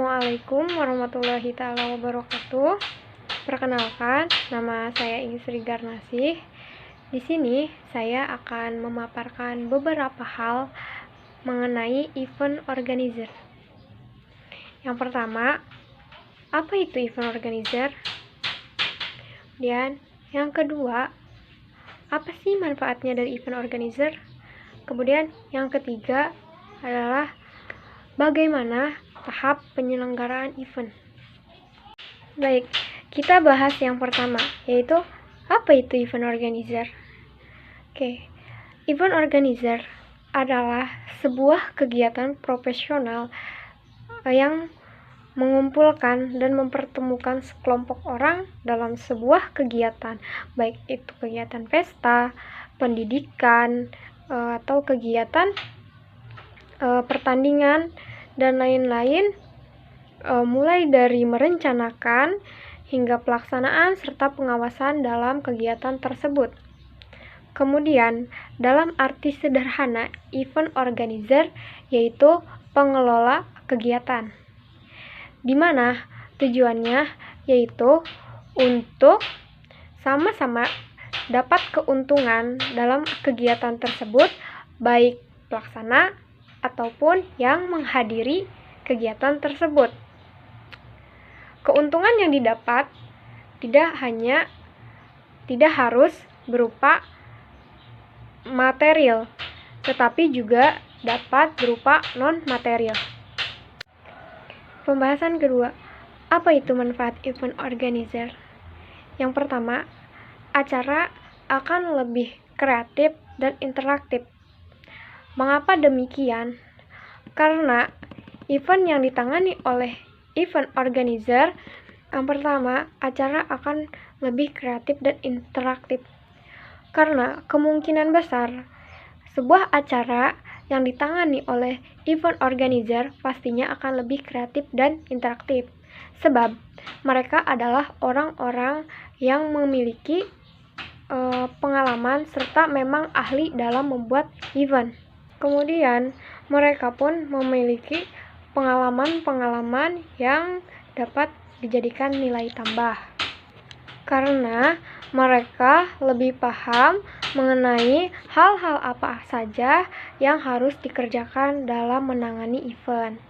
Assalamualaikum warahmatullahi taala wabarakatuh. Perkenalkan, nama saya Sri Garnasih. Di sini saya akan memaparkan beberapa hal mengenai event organizer. Yang pertama, apa itu event organizer? Dan yang kedua, apa sih manfaatnya dari event organizer? Kemudian yang ketiga adalah bagaimana tahap penyelenggaraan event. Baik, kita bahas yang pertama, yaitu apa itu event organizer? Event organizer adalah sebuah kegiatan profesional yang mengumpulkan dan mempertemukan sekelompok orang dalam sebuah kegiatan, baik itu kegiatan pesta, pendidikan, atau kegiatan pertandingan dan lain-lain, mulai dari merencanakan hingga pelaksanaan serta pengawasan dalam kegiatan tersebut. Kemudian, dalam arti sederhana, event organizer yaitu pengelola kegiatan, di mana tujuannya yaitu untuk sama-sama dapat keuntungan dalam kegiatan tersebut, baik pelaksana ataupun yang menghadiri kegiatan tersebut. Keuntungan yang didapat tidak harus berupa material, tetapi juga dapat berupa non-material. Pembahasan kedua, apa itu manfaat event organizer? Yang pertama, acara akan lebih kreatif dan interaktif. Mengapa demikian? Karena event yang ditangani oleh event organizer, yang pertama, acara akan lebih kreatif dan interaktif. Karena kemungkinan besar sebuah acara yang ditangani oleh event organizer pastinya akan lebih kreatif dan interaktif. Sebab mereka adalah orang-orang yang memiliki pengalaman serta memang ahli dalam membuat event. Kemudian mereka pun memiliki pengalaman-pengalaman yang dapat dijadikan nilai tambah, karena mereka lebih paham mengenai hal-hal apa saja yang harus dikerjakan dalam menangani event.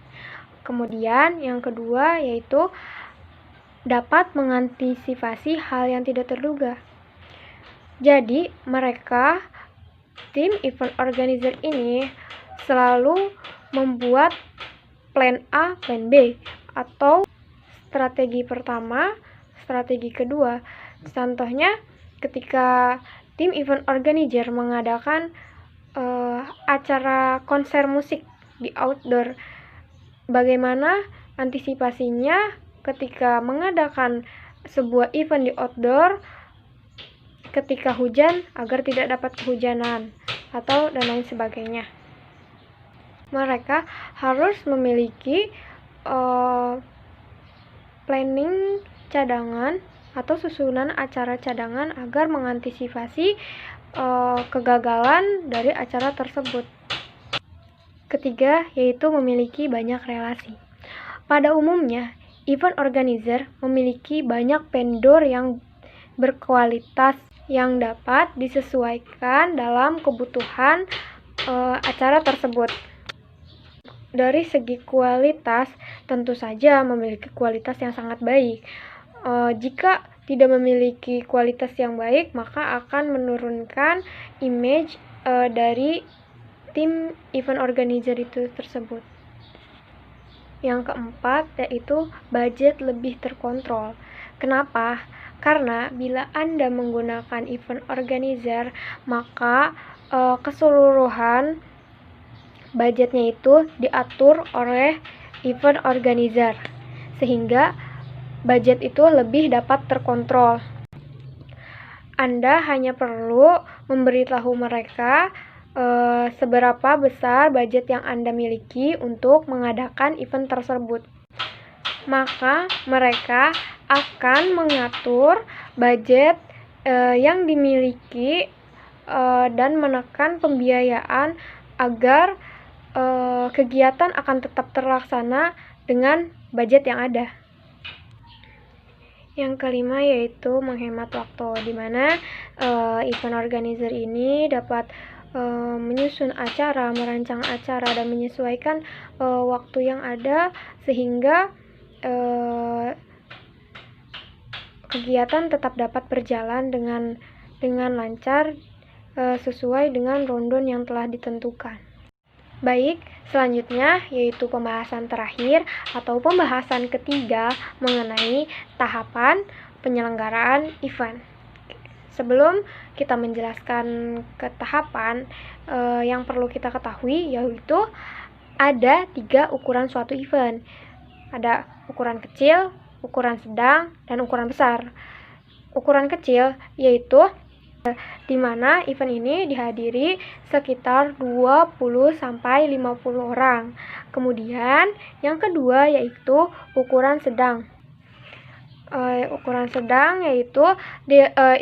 Kemudian yang kedua yaitu dapat mengantisipasi hal yang tidak terduga. Jadi mereka, tim event organizer ini selalu membuat plan A, plan B, atau strategi pertama, strategi kedua. Contohnya, ketika tim event organizer mengadakan acara konser musik di outdoor, bagaimana antisipasinya ketika mengadakan sebuah event di outdoor ketika hujan agar tidak dapat kehujanan atau dan lain sebagainya. Mereka harus memiliki planning cadangan atau susunan acara cadangan agar mengantisipasi kegagalan dari acara tersebut. Ketiga, yaitu memiliki banyak relasi. Pada umumnya, event organizer memiliki banyak vendor yang berkualitas yang dapat disesuaikan dalam kebutuhan acara tersebut. Dari segi kualitas, tentu saja memiliki kualitas yang sangat baik. Jika tidak memiliki kualitas yang baik, maka akan menurunkan image dari tim event organizer itu tersebut. Yang keempat, yaitu budget lebih terkontrol. Kenapa? Karena bila Anda menggunakan event organizer, maka keseluruhan budgetnya itu diatur oleh event organizer, sehingga budget itu lebih dapat terkontrol. Anda hanya perlu memberitahu mereka seberapa besar budget yang Anda miliki untuk mengadakan event tersebut. Maka mereka akan mengatur budget yang dimiliki dan menekan pembiayaan agar kegiatan akan tetap terlaksana dengan budget yang ada. Yang kelima yaitu menghemat waktu, di mana event organizer ini dapat menyusun acara, merancang acara, dan menyesuaikan waktu yang ada sehingga kegiatan tetap dapat berjalan dengan lancar sesuai dengan rundown yang telah ditentukan. Baik, selanjutnya yaitu pembahasan terakhir atau pembahasan ketiga mengenai tahapan penyelenggaraan event. Sebelum kita menjelaskan ke tahapan, yang perlu kita ketahui yaitu ada 3 ukuran suatu event. Ada ukuran kecil, ukuran sedang, dan ukuran besar. Ukuran kecil yaitu di mana event ini dihadiri sekitar 20-50 orang. Kemudian yang kedua yaitu ukuran sedang. Ukuran sedang yaitu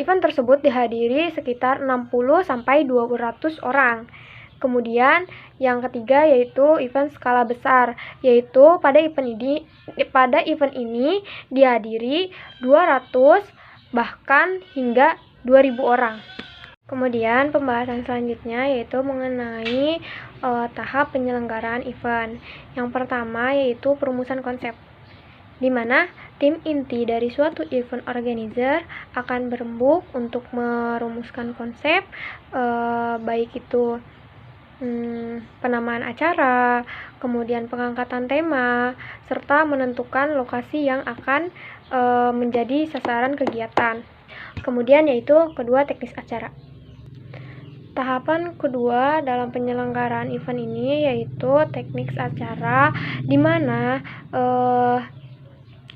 event tersebut dihadiri sekitar 60-200 orang. Kemudian yang ketiga yaitu event skala besar, yaitu pada event ini dihadiri 200 bahkan hingga 2000 orang. Kemudian pembahasan selanjutnya yaitu mengenai tahap penyelenggaraan event. Yang pertama yaitu perumusan konsep, di mana tim inti dari suatu event organizer akan berembuk untuk merumuskan konsep, baik itu penamaan acara, kemudian pengangkatan tema, serta menentukan lokasi yang akan menjadi sasaran kegiatan. Kemudian yaitu kedua, teknis acara. Tahapan kedua dalam penyelenggaraan event ini yaitu teknik acara, di mana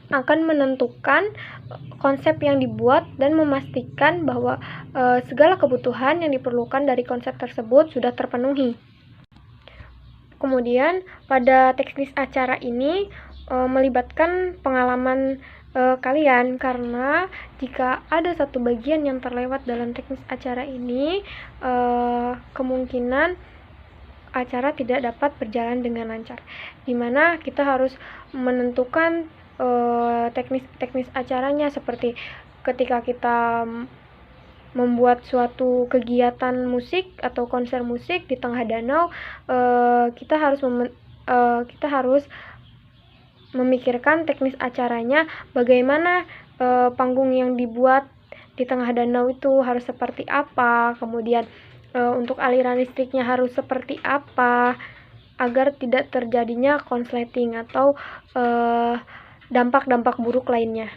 akan menentukan konsep yang dibuat dan memastikan bahwa segala kebutuhan yang diperlukan dari konsep tersebut sudah terpenuhi. Kemudian pada teknis acara ini melibatkan pengalaman kalian, karena jika ada satu bagian yang terlewat dalam teknis acara ini, kemungkinan acara tidak dapat berjalan dengan lancar, dimana kita harus menentukan teknis acaranya, seperti ketika kita membuat suatu kegiatan musik atau konser musik di tengah danau, kita harus memikirkan teknis acaranya, bagaimana panggung yang dibuat di tengah danau itu harus seperti apa, kemudian untuk aliran listriknya harus seperti apa, agar tidak terjadinya konsleting atau dampak-dampak buruk lainnya.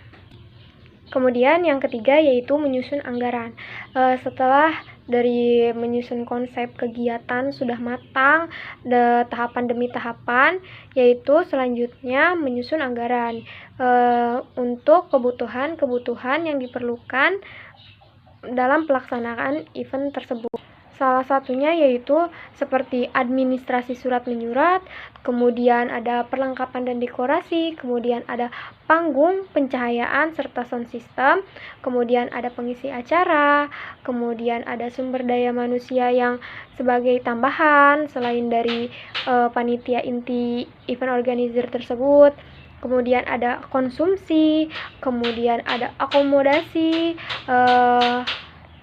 Kemudian yang ketiga yaitu menyusun anggaran. Setelah dari menyusun konsep kegiatan sudah matang, tahapan demi tahapan, yaitu selanjutnya menyusun anggaran untuk kebutuhan-kebutuhan yang diperlukan dalam pelaksanaan event tersebut. Salah satunya yaitu seperti administrasi surat menyurat, kemudian ada perlengkapan dan dekorasi, kemudian ada panggung, pencahayaan, serta sound system, kemudian ada pengisi acara, kemudian ada sumber daya manusia yang sebagai tambahan selain dari panitia inti event organizer tersebut, kemudian ada konsumsi, kemudian ada akomodasi,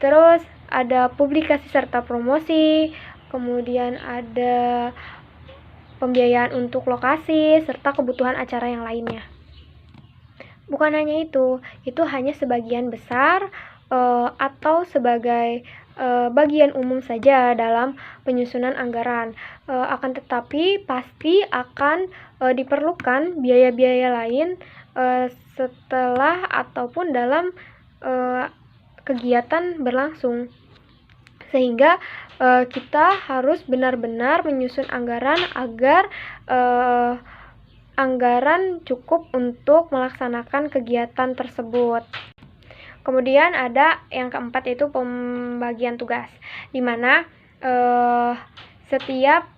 terus ada publikasi serta promosi, kemudian ada pembiayaan untuk lokasi, serta kebutuhan acara yang lainnya. Bukan hanya itu hanya sebagian besar atau sebagai bagian umum saja dalam penyusunan anggaran. Akan tetapi pasti akan diperlukan biaya-biaya lain setelah ataupun dalam kegiatan berlangsung, sehingga kita harus benar-benar menyusun anggaran agar anggaran cukup untuk melaksanakan kegiatan tersebut. Kemudian ada yang keempat yaitu pembagian tugas, di mana setiap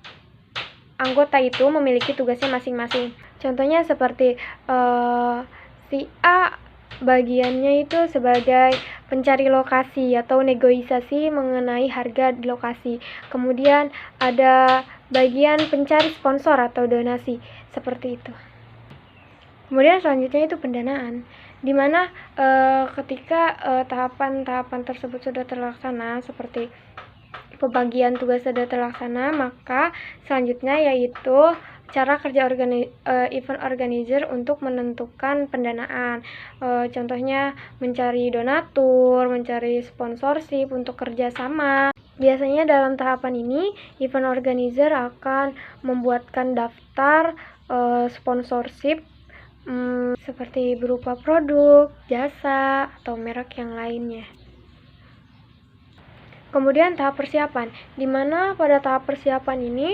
anggota itu memiliki tugasnya masing-masing. Contohnya seperti si A bagiannya itu sebagai pencari lokasi atau negosiasi mengenai harga di lokasi. Kemudian ada bagian pencari sponsor atau donasi, seperti itu. Kemudian selanjutnya itu pendanaan, di mana ketika tahapan-tahapan tersebut sudah terlaksana, seperti pembagian tugas sudah terlaksana, maka selanjutnya yaitu cara kerja event organizer untuk menentukan pendanaan. Contohnya mencari donatur, mencari sponsorship untuk kerjasama. Biasanya dalam tahapan ini, event organizer akan membuatkan daftar sponsorship seperti berupa produk, jasa, atau merek yang lainnya. Kemudian tahap persiapan, di mana pada tahap persiapan ini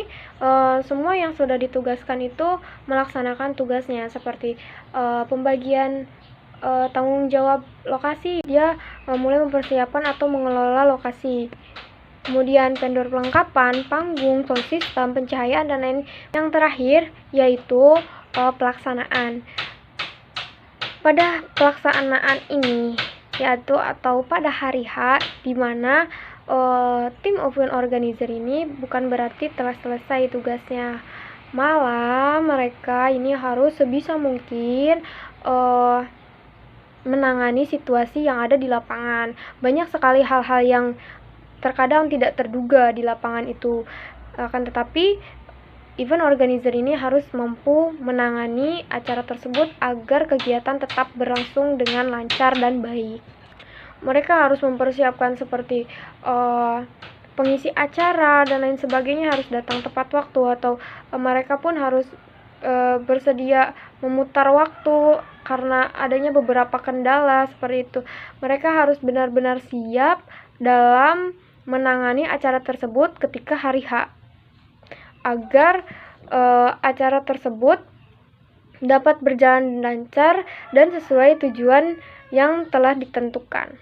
semua yang sudah ditugaskan itu melaksanakan tugasnya, seperti pembagian tanggung jawab lokasi, dia mulai mempersiapkan atau mengelola lokasi. Kemudian vendor pelengkapan, panggung, sound system, pencahayaan, dan lain. Yang terakhir yaitu pelaksanaan. Pada pelaksanaan ini yaitu atau pada hari H, di mana tim event organizer ini bukan berarti telah selesai tugasnya, malah mereka ini harus sebisa mungkin menangani situasi yang ada di lapangan. Banyak sekali hal-hal yang terkadang tidak terduga di lapangan itu, akan tetapi event organizer ini harus mampu menangani acara tersebut agar kegiatan tetap berlangsung dengan lancar dan baik. Mereka harus mempersiapkan seperti pengisi acara dan lain sebagainya harus datang tepat waktu, atau mereka pun harus bersedia memutar waktu karena adanya beberapa kendala seperti itu. Mereka harus benar-benar siap dalam menangani acara tersebut ketika hari H, agar acara tersebut dapat berjalan lancar dan sesuai tujuan yang telah ditentukan.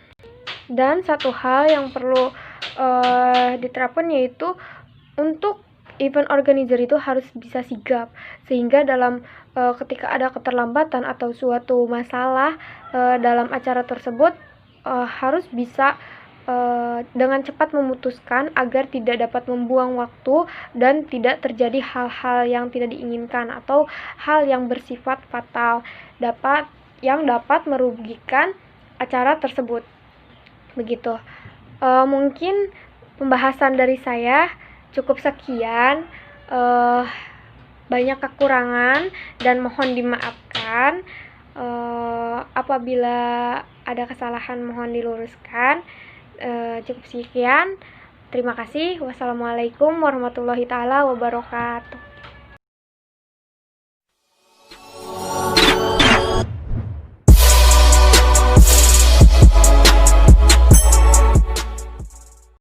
Dan satu hal yang perlu diterapkan yaitu untuk event organizer itu harus bisa sigap, sehingga dalam ketika ada keterlambatan atau suatu masalah dalam acara tersebut harus bisa dengan cepat memutuskan agar tidak dapat membuang waktu dan tidak terjadi hal-hal yang tidak diinginkan atau hal yang bersifat fatal yang dapat merugikan acara tersebut. Begitu. Mungkin pembahasan dari saya cukup sekian. Banyak kekurangan dan mohon dimaafkan. Apabila ada kesalahan mohon diluruskan. Cukup sekian. Terima kasih. Wassalamualaikum warahmatullahi taala wabarakatuh.